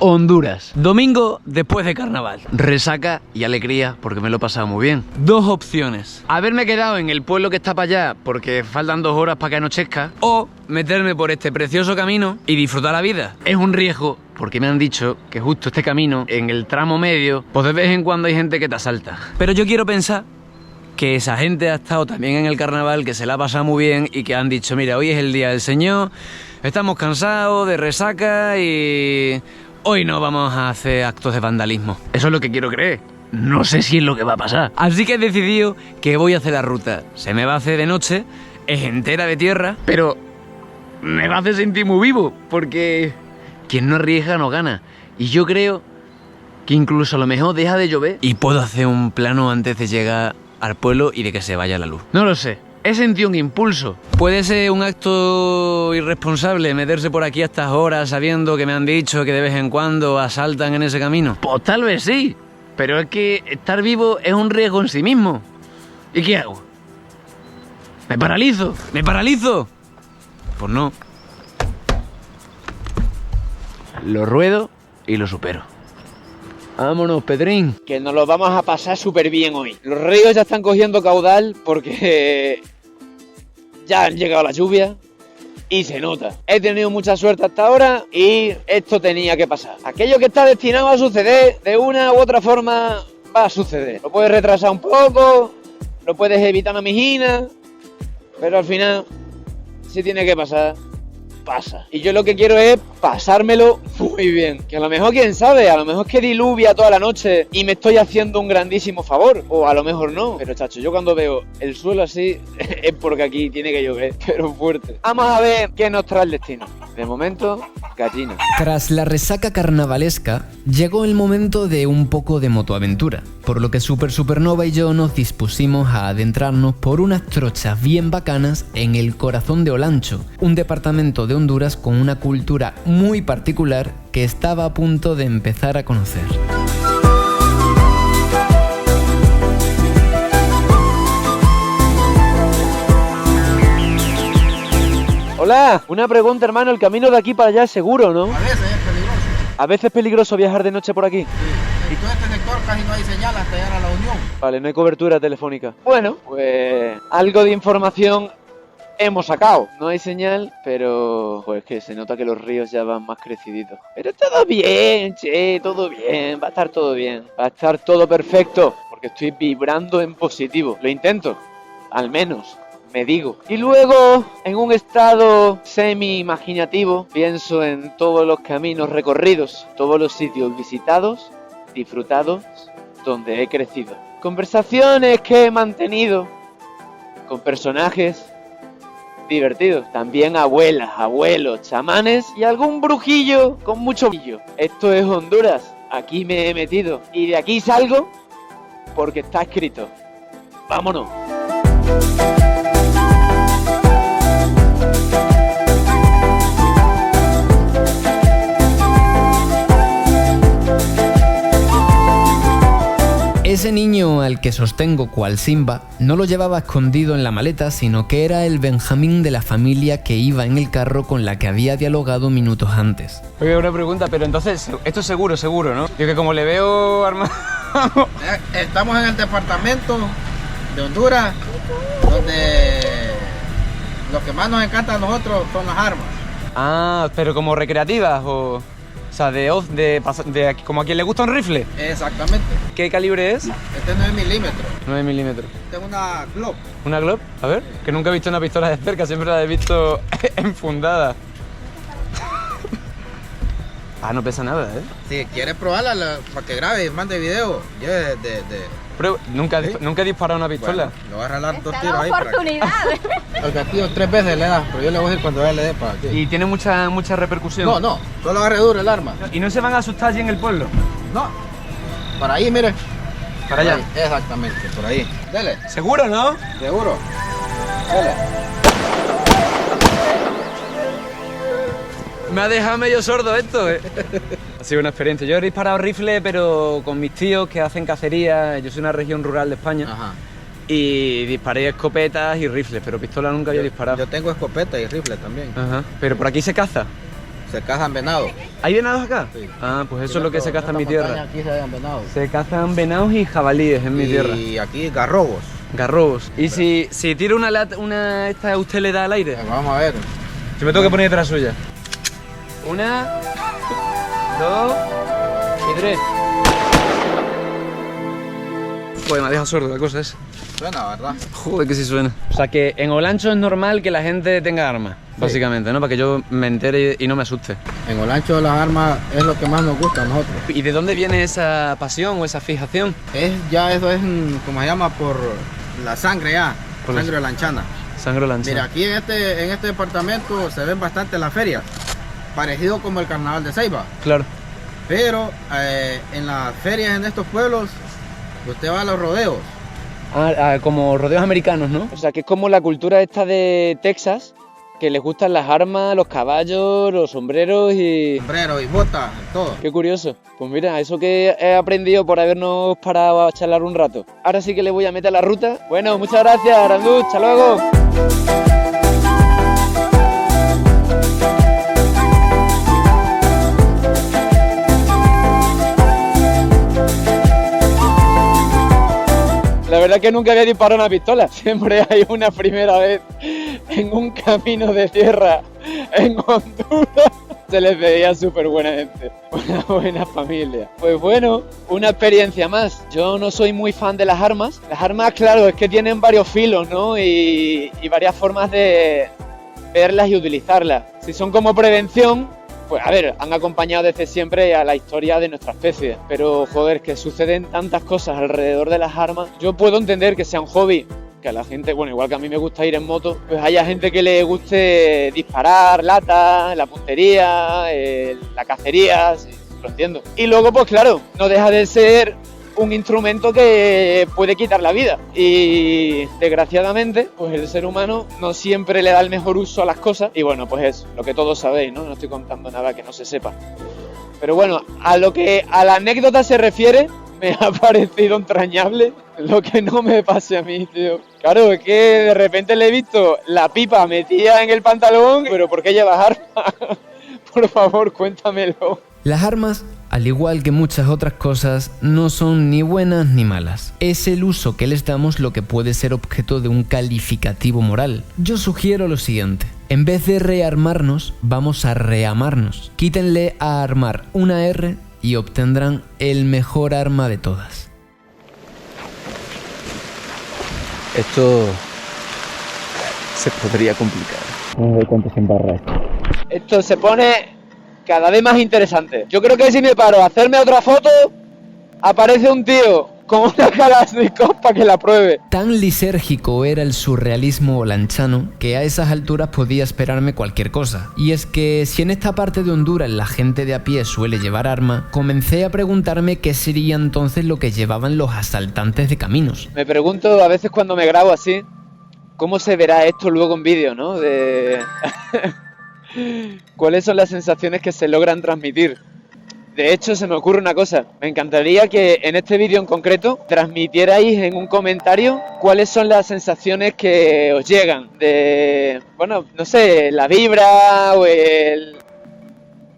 Honduras. Domingo después de carnaval. Resaca y alegría porque me lo he pasado muy bien. Dos opciones. Haberme quedado en el pueblo que está para allá porque faltan 2 horas para que anochezca, o meterme por este precioso camino y disfrutar la vida. Es un riesgo porque me han dicho que justo este camino, en el tramo medio, pues de vez en cuando hay gente que te asalta. Pero yo quiero pensar que esa gente ha estado también en el carnaval, que se la ha pasado muy bien y que han dicho, mira, hoy es el día del Señor, estamos cansados de resaca y hoy no vamos a hacer actos de vandalismo. Eso es lo que quiero creer. No sé si es lo que va a pasar. Así que he decidido que voy a hacer la ruta. Se me va a hacer de noche, es entera de tierra, pero me va a hacer sentir muy vivo, porque quien no arriesga no gana. Y yo creo que incluso a lo mejor deja de llover y puedo hacer un plano antes de llegar al pueblo y de que se vaya la luz. No lo sé. He sentido un impulso. ¿Puede ser un acto irresponsable meterse por aquí a estas horas sabiendo que me han dicho que de vez en cuando asaltan en ese camino? Pues tal vez sí, pero es que estar vivo es un riesgo en sí mismo. ¿Y qué hago? ¿Me paralizo? ¿Me paralizo? Pues no. Lo ruedo y lo supero. Vámonos, Pedrín. Que nos lo vamos a pasar súper bien hoy. Los ríos ya están cogiendo caudal porque ya han llegado las lluvias y se nota. He tenido mucha suerte hasta ahora y esto tenía que pasar. Aquello que está destinado a suceder, de una u otra forma va a suceder. Lo puedes retrasar un poco, lo puedes evitar una mijina, pero al final, si tiene que pasar, pasa. Y yo lo que quiero es pasármelo muy bien. Que a lo mejor, quién sabe, a lo mejor es que diluvia toda la noche y me estoy haciendo un grandísimo favor. O a lo mejor no. Pero chacho, yo cuando veo el suelo así es porque aquí tiene que llover, pero fuerte. Vamos a ver qué nos trae el destino. De momento, gallina. Tras la resaca carnavalesca, llegó el momento de un poco de motoaventura, por lo que Super Supernova y yo nos dispusimos a adentrarnos por unas trochas bien bacanas en el corazón de Olancho, un departamento de Honduras con una cultura muy particular que estaba a punto de empezar a conocer. Hola, una pregunta, hermano. El camino de aquí para allá es seguro, ¿no? A veces es peligroso. A veces es peligroso viajar de noche por aquí. Sí. Y todo este sector casi no hay señal hasta llegar a la Unión. Vale, no hay cobertura telefónica. Bueno, pues algo de información hemos sacado. No hay señal, pero pues que se nota que los ríos ya van más creciditos. Pero todo bien, che, todo bien. Va a estar todo bien. Va a estar todo perfecto. Porque estoy vibrando en positivo. Lo intento, al menos. Me digo. Y luego, en un estado semi-imaginativo, pienso en todos los caminos recorridos, todos los sitios visitados, disfrutados, donde he crecido. Conversaciones que he mantenido con personajes divertidos. También abuelas, abuelos, chamanes y algún brujillo con mucho brillo. Esto es Honduras. Aquí me he metido. Y de aquí salgo porque está escrito. ¡Vámonos! Ese niño al que sostengo cual Simba no lo llevaba escondido en la maleta, sino que era el Benjamín de la familia que iba en el carro con la que había dialogado minutos antes. Oye, una pregunta, pero entonces, esto es seguro, ¿no? Yo que como le veo armado... Estamos en el departamento de Honduras, donde lo que más nos encanta a nosotros son las armas. Ah, pero como recreativas o sea, como a quien le gusta un rifle. Exactamente. ¿Qué calibre es? Este es 9 milímetros. 9 milímetros. Este es una Glock. ¿Una Glock? A ver, que nunca he visto una pistola de cerca, siempre la he visto enfundada. Ah, no pesa nada, ¿eh? Si quieres probarla, para que grabe y mande video, yo Pero nunca, ¿sí? Nunca he disparado una pistola. Bueno, le voy a regalar 2 Esta tiros ahí oportunidad. El gatillo 3 veces le da, pero yo le voy a decir cuando él le dé para aquí. ¿Y tiene mucha repercusión? No, solo agarre duro el arma. ¿Y no se van a asustar allí en el pueblo? No, para ahí, mire. Para allá. Ahí, exactamente, por ahí. Dele, ¿Seguro, no? seguro. Dele. Me ha dejado medio sordo esto, ¿eh? Ha sido una experiencia. Yo he disparado rifle, pero con mis tíos que hacen cacería. Yo soy una región rural de España. Ajá. Y disparé escopetas y rifles, pero pistola nunca había disparado. Yo tengo escopeta y rifle también. Ajá. Pero por aquí se caza. se cazan venados. ¿Hay venados acá? Sí. Ah, pues eso es lo que se caza en mi tierra. Aquí se cazan venados. Se cazan venados y jabalíes en mi tierra. Y aquí garrobos. Garrobos. ¿Y si tiro una lata, esta usted le da al aire? Vamos a ver. Yo me tengo que poner detrás suya. 1, 2 y 3. Joder, me ha dejado sordo la cosa esa. Suena, ¿verdad? Joder, que sí suena. O sea que en Olancho es normal que la gente tenga armas, básicamente, ¿no? Para que yo me entere y no me asuste. En Olancho las armas es lo que más nos gusta a nosotros. ¿Y de dónde viene esa pasión o esa fijación? Eso es como se llama por la sangre ya, Por la- sangre olanchana. Sangre olanchana. Mira, aquí en este departamento se ven bastante las ferias, parecido como el carnaval de Ceiba. Claro. Pero en las ferias en estos pueblos, usted va a los rodeos. Como rodeos americanos, ¿no? O sea, que es como la cultura esta de Texas, que les gustan las armas, los caballos, los sombreros y... Sombrero y botas, todo. Qué curioso. Pues mira, eso que he aprendido por habernos parado a charlar un rato. Ahora sí que le voy a meter la ruta. Bueno, muchas gracias, Arandú. Hasta luego. La verdad que nunca había disparado una pistola. Siempre hay una primera vez en un camino de tierra en Honduras. Se les veía súper buena gente, una buena familia. Pues bueno, una experiencia más. Yo no soy muy fan de las armas. Las armas, claro, es que tienen varios filos, ¿no? Y varias formas de verlas y utilizarlas. Si son como prevención, pues a ver, han acompañado desde siempre a la historia de nuestra especie. Pero joder, que suceden tantas cosas alrededor de las armas. Yo puedo entender que sea un hobby, que a la gente, bueno, igual que a mí me gusta ir en moto, pues haya gente que le guste disparar, latas, la puntería, la cacería, sí, lo entiendo. Y luego, pues claro, no deja de ser un instrumento que puede quitar la vida. Y desgraciadamente, pues el ser humano no siempre le da el mejor uso a las cosas. Y bueno, pues es lo que todos sabéis, ¿no? No estoy contando nada que no se sepa. Pero bueno, a lo que a la anécdota se refiere, me ha parecido entrañable lo que no me pase a mí, tío. Claro, es que de repente le he visto la pipa metida en el pantalón, pero ¿por qué llevas arma? Por favor, cuéntamelo. Las armas, al igual que muchas otras cosas, no son ni buenas ni malas. Es el uso que les damos lo que puede ser objeto de un calificativo moral. Yo sugiero lo siguiente. En vez de rearmarnos, vamos a reamarnos. Quítenle a armar una R y obtendrán el mejor arma de todas. Esto se podría complicar. No sé cuánto se embarra esto. Esto se pone cada vez más interesante. Yo creo que si me paro a hacerme otra foto, aparece un tío con una Kalashnikov para que la pruebe. Tan lisérgico era el surrealismo olanchano que a esas alturas podía esperarme cualquier cosa. Y es que si en esta parte de Honduras la gente de a pie suele llevar arma, comencé a preguntarme qué sería entonces lo que llevaban los asaltantes de caminos. Me pregunto a veces cuando me grabo así, ¿cómo se verá esto luego en vídeo, no? ¿Cuáles son las sensaciones que se logran transmitir? De hecho, se me ocurre una cosa. Me encantaría que en este vídeo en concreto transmitierais en un comentario cuáles son las sensaciones que os llegan. De, bueno, no sé, la vibra o el...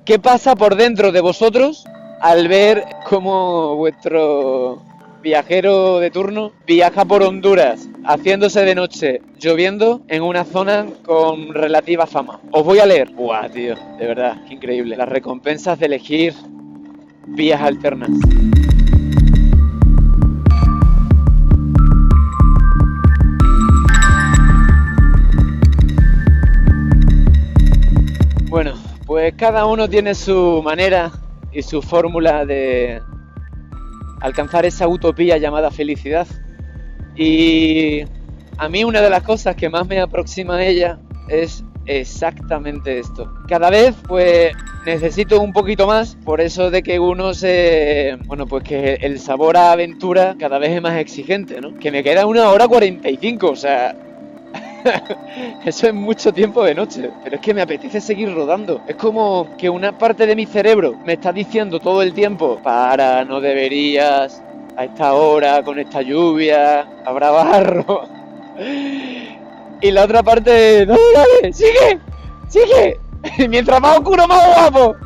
¿Qué pasa por dentro de vosotros al ver cómo vuestro viajero de turno viaja por Honduras haciéndose de noche, lloviendo en una zona con relativa fama? Os voy a leer. Buah, tío, de verdad, qué increíble. Las recompensas de elegir vías alternas. Bueno, pues cada uno tiene su manera y su fórmula de alcanzar esa utopía llamada felicidad. Y a mí una de las cosas que más me aproxima a ella es exactamente esto. Cada vez pues necesito un poquito más, por eso de que uno se... Bueno, pues que el sabor a aventura cada vez es más exigente, ¿no? Que me queda 1 hora 45, o sea... Eso es mucho tiempo de noche, pero es que me apetece seguir rodando. Es como que una parte de mi cerebro me está diciendo todo el tiempo: para, no deberías, a esta hora, con esta lluvia, habrá barro. Y la otra parte, no, dale, sigue, Mientras más oscuro, más guapo.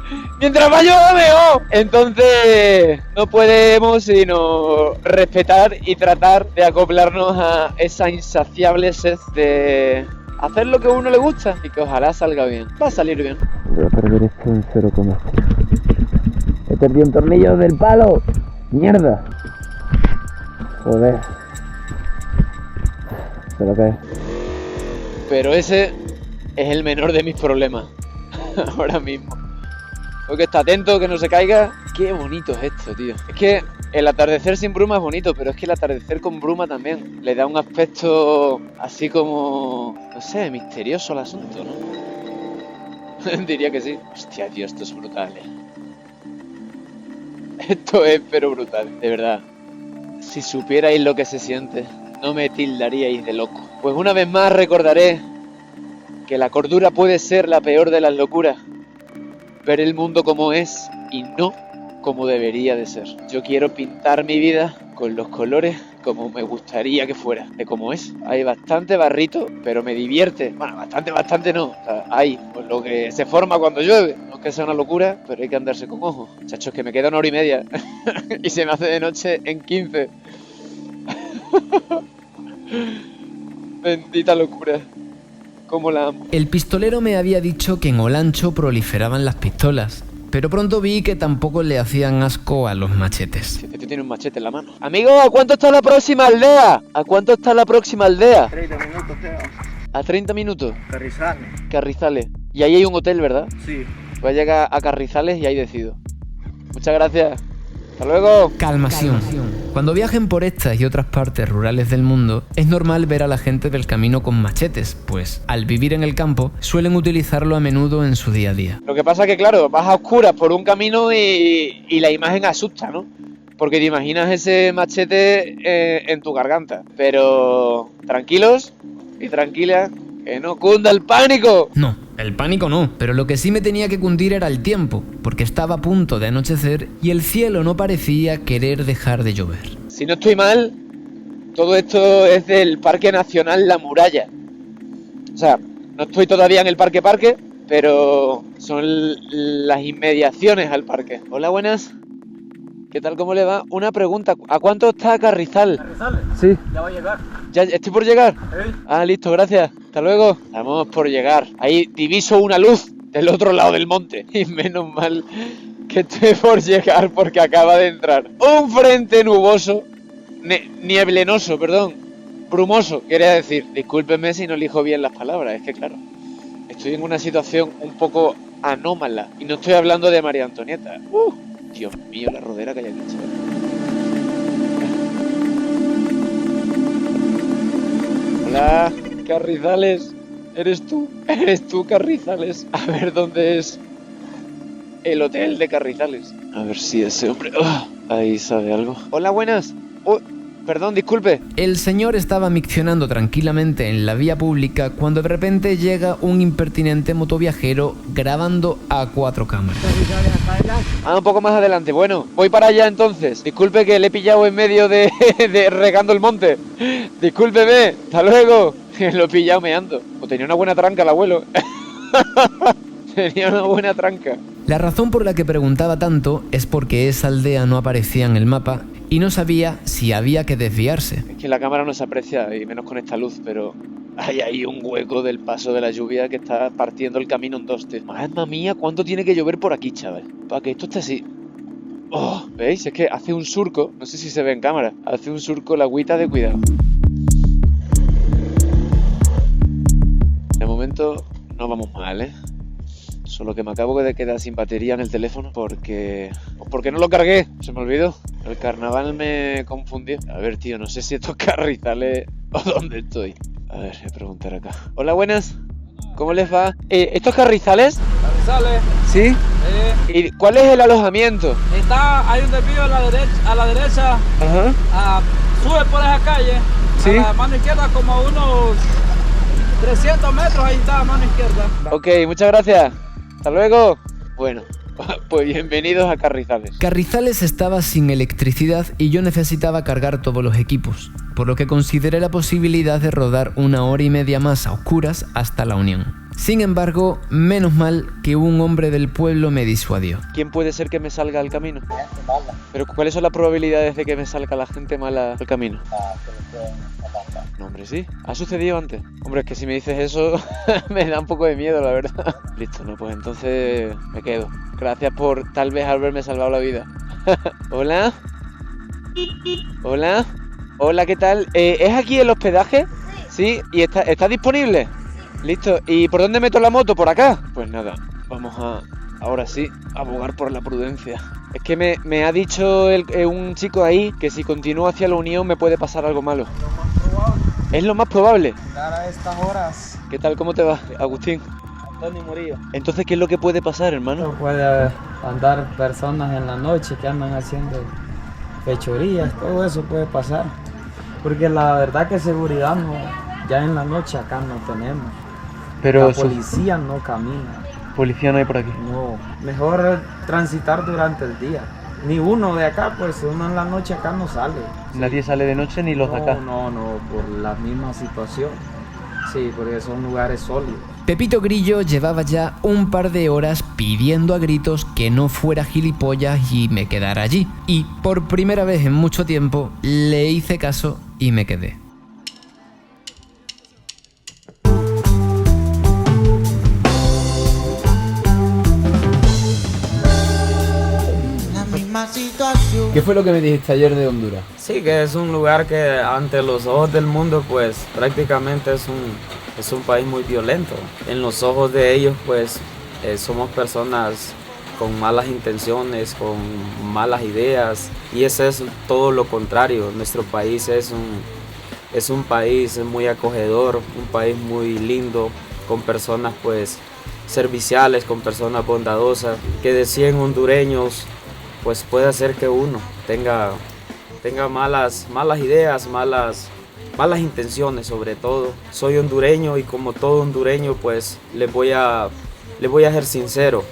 Mientras más llueva, mejor. Entonces, no podemos sino respetar y tratar de acoplarnos a esa insaciable sed de hacer lo que a uno le gusta y que ojalá salga bien. Va a salir bien. Voy a perder esto en 0,5. He perdido un tornillo del palo. Mierda. Joder. Se lo cae. Pero ese es el menor de mis problemas. Ahora mismo. Tengo que estar atento, que no se caiga. Qué bonito es esto, tío. Es que el atardecer sin bruma es bonito, pero es que el atardecer con bruma también le da un aspecto así como, no sé, misterioso al asunto, ¿no? Diría que sí. Hostia, tío, esto es brutal, Esto es pero brutal, de verdad. Si supierais lo que se siente, no me tildaríais de loco. Pues una vez más recordaré que la cordura puede ser la peor de las locuras. Ver el mundo como es y no como debería de ser. Yo quiero pintar mi vida con los colores como me gustaría que fuera, de como es. Hay bastante barrito, pero me divierte. Bueno, bastante no. O sea, hay pues, lo que se forma cuando llueve. No es que sea una locura, pero hay que andarse con ojo. Muchachos, que me queda 1 hora y media y se me hace de noche en 15. Bendita locura. Cómo la amo. El pistolero me había dicho que en Olancho proliferaban las pistolas, pero pronto vi que tampoco le hacían asco a los machetes. Este tío tiene un machete en la mano. Amigo, ¿a cuánto está la próxima aldea? ¿A cuánto está la próxima aldea? 30 minutos, Teo. ¿A 30 minutos? Carrizales. Carrizales. Y ahí hay un hotel, ¿verdad? Sí. Voy a llegar a Carrizales y ahí decido. Muchas gracias. Hasta luego. Calmación. Cuando viajen por estas y otras partes rurales del mundo, es normal ver a la gente del camino con machetes, pues al vivir en el campo suelen utilizarlo a menudo en su día a día. Lo que pasa es que, claro, vas a oscuras por un camino y la imagen asusta, ¿no? Porque te imaginas ese machete en tu garganta. Pero tranquilos y tranquilas, que no cunda el pánico. No, el pánico no, pero lo que sí me tenía que cundir era el tiempo, porque estaba a punto de anochecer y el cielo no parecía querer dejar de llover. Si no estoy mal, todo esto es del Parque Nacional La Muralla. O sea, no estoy todavía en el parque, pero son las inmediaciones al parque. Hola, buenas. ¿Qué tal, cómo le va? Una pregunta, ¿a cuánto está Carrizal? ¿Carrizales? Sí. Ya va a llegar. ¿Ya estoy por llegar? ¿Eh? Ah, listo, gracias. Hasta luego. Estamos por llegar. Ahí diviso una luz del otro lado del monte. Y menos mal que estoy por llegar porque acaba de entrar un frente nuboso, nieblenoso, perdón, brumoso, quería decir. Discúlpeme si no elijo bien las palabras, es que claro, estoy en una situación un poco anómala. Y no estoy hablando de María Antonieta. Dios mío, la rodera que hay aquí, chaval. Hola, Carrizales. ¿Eres tú? ¿Eres tú, Carrizales? A ver dónde es el hotel de Carrizales. A ver si ese hombre... ahí sabe algo. Hola, buenas. Perdón, disculpe. El señor estaba miccionando tranquilamente en la vía pública cuando de repente llega un impertinente motoviajero grabando a 4 cámaras. Un poco más adelante. Bueno, voy para allá entonces. Disculpe que le he pillado en medio de regando el monte. Discúlpeme. Hasta luego. Lo he pillado meando. O tenía una buena tranca el abuelo. Tenía una buena tranca. La razón por la que preguntaba tanto es porque esa aldea no aparecía en el mapa y no sabía si había que desviarse. Es que la cámara no se aprecia, y menos con esta luz, pero hay ahí un hueco del paso de la lluvia que está partiendo el camino en dos. Madre mía, ¿cuánto tiene que llover por aquí, chaval? Para que esto esté así. ¿Veis? Es que hace un surco, no sé si se ve en cámara, hace un surco la agüita de cuidado. De momento no vamos mal, ¿eh? Solo que me acabo de quedar sin batería en el teléfono porque no lo cargué, se me olvidó. El carnaval me confundió. A ver, tío, no sé si esto es Carrizales o dónde estoy. A ver, voy a preguntar acá. Hola, buenas. ¿Cómo les va? ¿Esto es Carrizales? Carrizales. ¿Sí? ¿Y cuál es el alojamiento? Hay un desvío a la derecha. Ajá. Sube por esa calle. ¿Sí? A la mano izquierda como a unos 300 metros, ahí está a mano izquierda. Ok, muchas gracias. Hasta luego. Bueno, pues bienvenidos a Carrizales. Carrizales estaba sin electricidad y yo necesitaba cargar todos los equipos, por lo que consideré la posibilidad de rodar 1 hora y media más a oscuras hasta La Unión. Sin embargo, menos mal que un hombre del pueblo me disuadió. ¿Quién puede ser que me salga al camino? Pero ¿cuáles son las probabilidades de que me salga la gente mala al camino? No, hombre, sí. ¿Ha sucedido antes? Hombre, es que si me dices eso me da un poco de miedo, la verdad. Listo, no, pues entonces me quedo. Gracias por tal vez haberme salvado la vida. ¿Hola? ¿Hola? Hola, ¿qué tal? ¿Es aquí el hospedaje? Sí, ¿y está disponible? Listo, ¿y por dónde meto la moto? ¿Por acá? Pues nada, vamos a, ahora sí, a abogar por la prudencia. Es que me ha dicho un chico ahí que si continúo hacia la Unión me puede pasar algo malo. Lo más probable. ¿Es lo más probable? Llegar a estas horas. ¿Qué tal? ¿Cómo te va, Agustín? Antonio Murillo. Entonces, ¿qué es lo que puede pasar, hermano? No puede andar personas en la noche que andan haciendo fechorías, todo eso puede pasar. Porque la verdad que seguridad no, ya en la noche acá no tenemos. Pero la policía no camina. policía no hay por aquí. No, mejor transitar durante el día. Ni uno de acá, pues uno en la noche acá no sale. Nadie sale de noche ni los de acá. No, por la misma situación. Sí, porque son lugares sólidos. Pepito Grillo llevaba ya un par de horas pidiendo a gritos que no fuera gilipollas y me quedara allí. Y por primera vez en mucho tiempo le hice caso y me quedé. ¿Qué fue lo que me dijiste ayer de Honduras? Sí, que es un lugar que ante los ojos del mundo pues prácticamente es un país muy violento. En los ojos de ellos pues somos personas con malas intenciones, con malas ideas, y ese es todo lo contrario. Nuestro país es un país muy acogedor, un país muy lindo, con personas pues serviciales, con personas bondadosas, que de 100 hondureños pues puede hacer que uno tenga malas ideas, malas intenciones sobre todo. Soy hondureño y como todo hondureño pues le voy a ser sincero.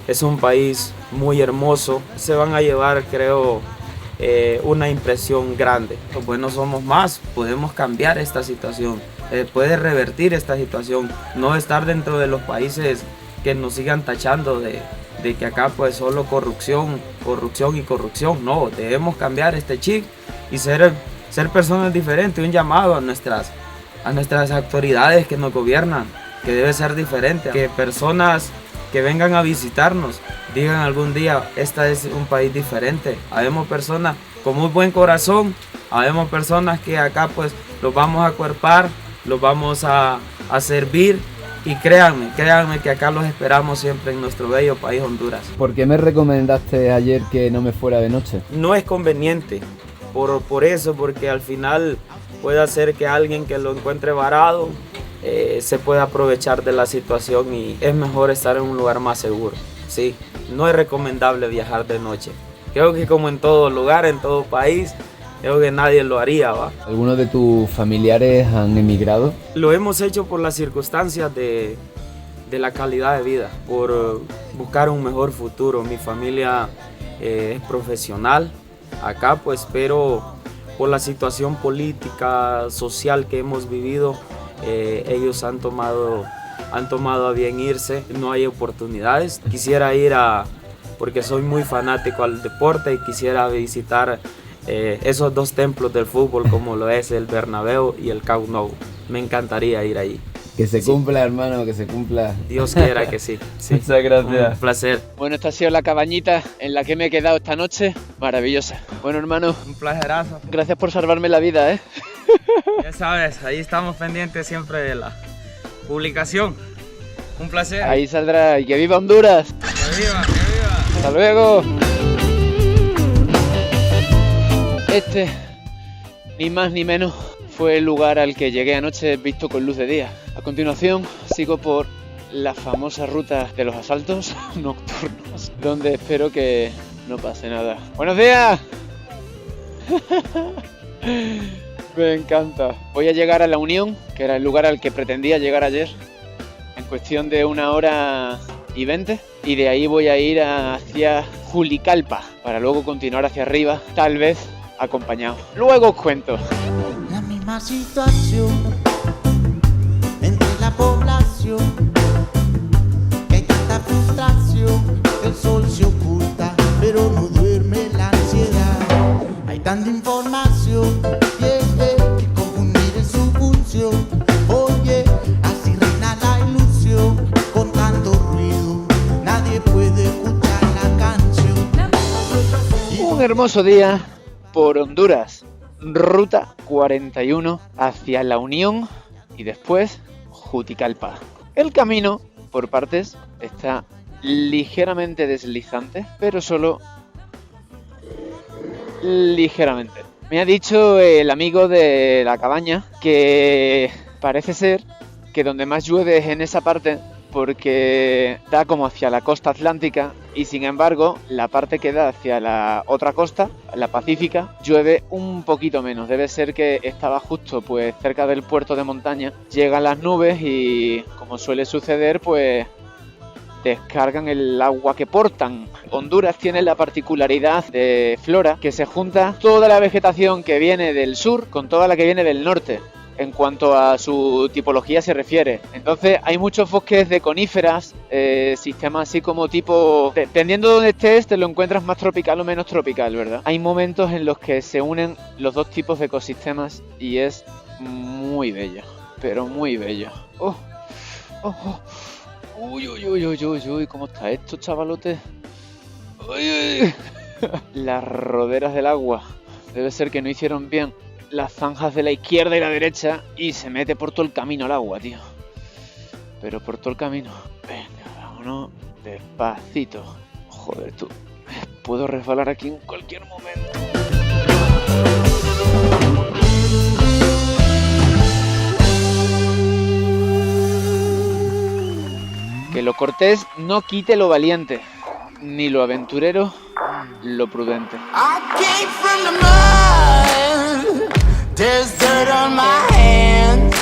Es un país muy hermoso. Se van a llevar, creo, una impresión grande. Los buenos somos más, podemos cambiar esta situación, puede revertir esta situación, no estar dentro de los países que nos sigan tachando de que acá pues solo corrupción. No, debemos cambiar este chip y ser personas diferentes. Un llamado a nuestras autoridades que nos gobiernan, que debe ser diferente, que personas que vengan a visitarnos digan algún día, este es un país diferente. Habemos personas con muy buen corazón, habemos personas que acá pues los vamos a acuerpar, los vamos a servir. Y créanme que acá los esperamos siempre en nuestro bello país Honduras. ¿Por qué me recomendaste ayer que no me fuera de noche? No es conveniente, por eso, porque al final puede hacer que alguien que lo encuentre varado se pueda aprovechar de la situación y es mejor estar en un lugar más seguro. Sí, no es recomendable viajar de noche. Creo que como en todo lugar, en todo país, creo que nadie lo haría, ¿va? ¿Algunos de tus familiares han emigrado? Lo hemos hecho por las circunstancias de la calidad de vida, por buscar un mejor futuro. Mi familia es profesional acá, pues, pero por la situación política, social que hemos vivido, ellos han tomado a bien irse. No hay oportunidades. Quisiera ir porque soy muy fanático al deporte y quisiera visitar esos dos templos del fútbol como lo es el Bernabéu y el Camp Nou. Me encantaría ir ahí. Que se cumpla, hermano, que se cumpla. Dios quiera que sí. Muchas gracias. Un placer. Bueno, esta ha sido la cabañita en la que me he quedado esta noche. Maravillosa. Bueno, hermano, Un placerazo. gracias por salvarme la vida, ¿eh? Ya sabes, ahí estamos pendientes siempre de la publicación. Un placer. Ahí saldrá. ¡Y que viva Honduras! ¡Que viva, que viva! ¡Hasta luego! Este, ni más ni menos, fue el lugar al que llegué anoche visto con luz de día. A continuación, sigo por la famosa ruta de los asaltos nocturnos, donde espero que no pase nada. ¡Buenos días! Me encanta. Voy a llegar a La Unión, que era el lugar al que pretendía llegar ayer, en cuestión de 1 hora y 20, y de ahí voy a ir hacia Julicalpa, para luego continuar hacia arriba, tal vez acompañado. Luego os cuento. La misma situación entre la población el sol se oculta, pero no duerme la ansiedad. Hay tanta información, que confundir es su función. Oye, así reina la ilusión, con tanto ruido, nadie puede escuchar la canción. Un hermoso día por Honduras, ruta 41 hacia La Unión y después Juticalpa. El camino, por partes, está ligeramente deslizante, pero solo ligeramente. Me ha dicho el amigo de la cabaña que parece ser que donde más llueve es en esa parte, porque da como hacia la costa atlántica y sin embargo la parte que da hacia la otra costa, la pacífica, llueve un poquito menos. Debe ser que estaba justo pues cerca del puerto de montaña, llegan las nubes y como suele suceder pues descargan el agua que portan. Honduras tiene la particularidad de flora que se junta toda la vegetación que viene del sur con toda la que viene del norte en cuanto a su tipología se refiere. Entonces hay muchos bosques de coníferas, sistemas así como tipo... Dependiendo de donde estés te lo encuentras más tropical o menos tropical, ¿verdad? Hay momentos en los que se unen los dos tipos de ecosistemas y es muy bello, pero muy bello. ¡Oh! ¡Oh! ¡Oh! Uy, uy, uy, uy, uy, uy, ¿cómo está esto, chavalote? Uy, uy. Las roderas del agua. Debe ser que no hicieron bien las zanjas de la izquierda y la derecha y se mete por todo el camino el agua, tío. Pero por todo el camino. Venga, vámonos despacito. Joder, tú. Puedo resbalar aquí en cualquier momento. Que lo cortés no quite lo valiente, ni lo aventurero lo prudente. I came from the mud, there's dirt on my hands.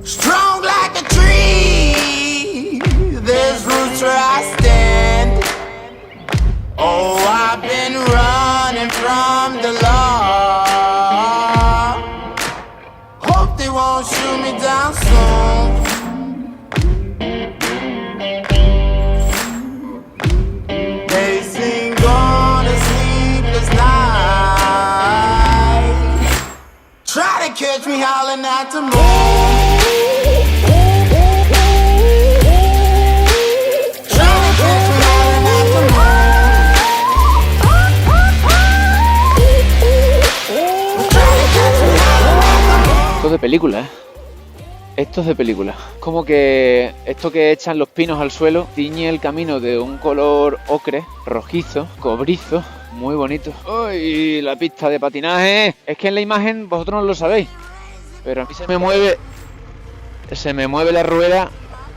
Strong like a tree, there's roots where I stand. Oh, I've been running from the law. Hope they won't shoot me down soon. They sing on a sleepless night. Try to catch me howling at the moon. Try to catch me howling at the moon. Try to catch me howling at the moon. Esto es de película, ¿eh? Esto es de película. Como que esto que echan los pinos al suelo tiñe el camino de un color ocre, rojizo, cobrizo, muy bonito. ¡Uy! La pista de patinaje. Es que en la imagen vosotros no lo sabéis, pero a mí se me mueve la rueda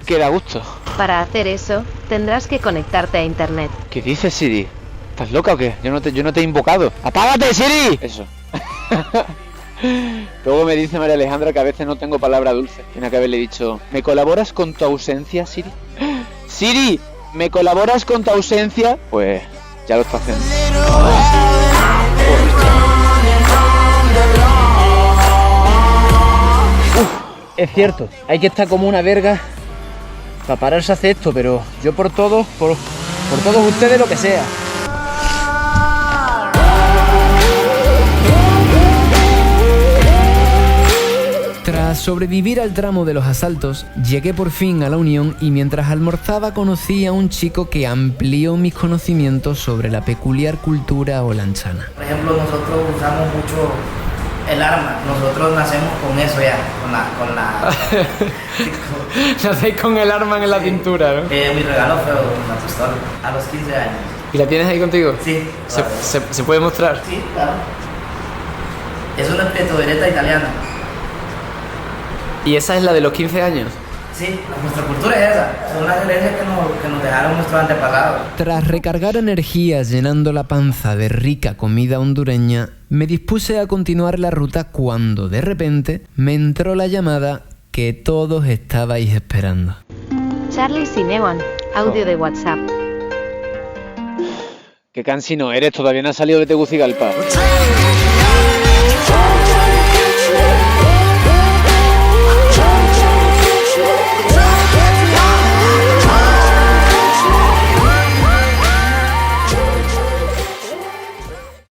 que da gusto. Para hacer eso, tendrás que conectarte a internet. ¿Qué dices, Siri? ¿Estás loca o qué? Yo no te he invocado. ¡Apágate, Siri! Eso. Luego me dice María Alejandra que a veces no tengo palabra dulce. Tiene que haberle dicho: ¿me colaboras con tu ausencia, Siri? Siri, ¿me colaboras con tu ausencia? Pues ya lo está haciendo. Es cierto, hay que estar como una verga para pararse a hacer esto, pero yo por todos ustedes lo que sea. Tras sobrevivir al tramo de los asaltos, llegué por fin a La Unión y mientras almorzaba conocí a un chico que amplió mis conocimientos sobre la peculiar cultura olanchana. Por ejemplo, nosotros usamos mucho el arma, nosotros nacemos con eso ya, con la Nacéis con el arma en la cintura, ¿no? mi regalo fue una pistola a los 15 años. ¿Y la tienes ahí contigo? Sí. ¿Se puede mostrar? Sí, claro. Es una pistolereta italiana. ¿Y esa es la de los 15 años? Sí, nuestra cultura es esa. Son las herencias que nos dejaron nuestros antepasados. Tras recargar energías llenando la panza de rica comida hondureña, me dispuse a continuar la ruta cuando de repente me entró la llamada que todos estabais esperando. Charlie Sinewan, audio de WhatsApp. Qué cansino eres, todavía no has salido de Tegucigalpa. We're trying to catch me